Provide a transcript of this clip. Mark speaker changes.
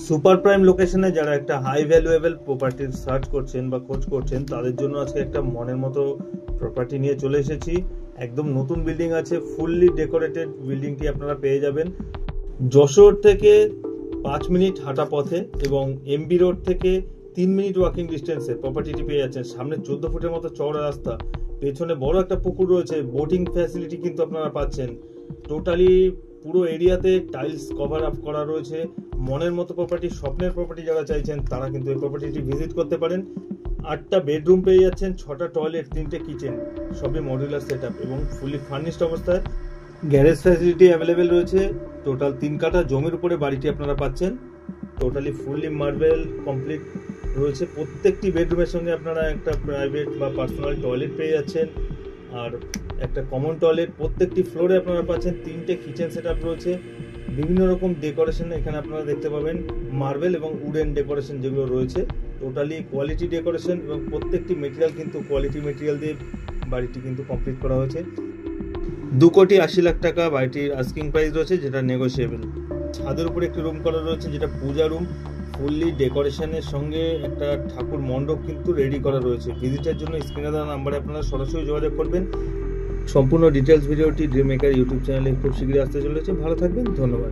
Speaker 1: Super prime লোকেশনে যারা একটা হাই ভ্যালুয়েবল প্রপার্টির সার্চ করছেন বা খোঁজ করছেন তাদের জন্য আজকে একটা মনের মতো প্রপার্টি নিয়ে চলে এসেছি। একদম নতুন বিল্ডিং আছে, ফুললি ডেকোরেটেড বিল্ডিংটি আপনারা পেয়ে যাবেন যশোর থেকে 5 মিনিট হাঁটা পথে এবং এমবি রোড থেকে 3 মিনিট ওয়াকিং ডিস্টেন্সে প্রপার্টিটি পেয়ে যাচ্ছেন। সামনে 14 ফুটের মতো চওড়া রাস্তা, পেছনে বড় একটা পুকুর রয়েছে, বোটিং ফ্যাসিলিটি কিন্তু আপনারা পাচ্ছেন। টোটালি পুরো এরিয়াতে টাইলস কভার আপ করা রয়েছে। মনের মতো প্রপার্টি, স্বপ্নের প্রপার্টি যারা চাইছেন তারা কিন্তু এই প্রপার্টিটি ভিজিট করতে পারেন। 8টা বেডরুম পেয়ে যাচ্ছেন, 6টা টয়লেট, 3টে কিচেন, সবই মডিউলার সেট আপ এবং ফুলি ফার্নিশড অবস্থায়। গ্যারেজ ফ্যাসিলিটি অ্যাভেলেবেল রয়েছে। টোটাল 3 কাঠা জমির উপরে বাড়িটি আপনারা পাচ্ছেন। টোটালি ফুললি মার্বেল কমপ্লিট রয়েছে। প্রত্যেকটি বেডরুমের সঙ্গে আপনারা একটা প্রাইভেট বা পার্সোনাল টয়লেট পেয়ে যাচ্ছেন আর একটা কমন টয়লেট। প্রত্যেকটি ফ্লোরে আপনারা পাচ্ছেন। 3টে কিচেন সেট আপ রয়েছে। বিভিন্ন রকম ডেকোরেশন এখানে আপনারা দেখতে পাবেন, মার্বেল এবং উডেন ডেকোরেশন যেগুলো রয়েছে। টোটালি কোয়ালিটি ডেকোরেশন এবং প্রত্যেকটি মেটেরিয়াল কিন্তু কোয়ালিটি মেটেরিয়াল দিয়ে বাড়িটি কিন্তু কমপ্লিট করা হয়েছে। 2,80,00,000 টাকা বাড়িটির আস্কিং প্রাইস রয়েছে, যেটা নেগোশিয়েবল। ছাদের উপরে একটি রুম করা রয়েছে যেটা পূজা রুম। ফুললি ডেকোরেশনের সঙ্গে একটা ঠাকুর মণ্ডপ কিন্তু রেডি করা রয়েছে। ভিজিটের জন্য স্ক্রিনে দেওয়া নাম্বারে আপনারা সরাসরি যোগাযোগ করবেন। সম্পূর্ণ ডিটেলস ভিডিওটি ড্রিম মেকার ইউটিউব চ্যানেলে খুব শীঘ্রই আসতে চলেছে। ভালো থাকবেন, ধন্যবাদ।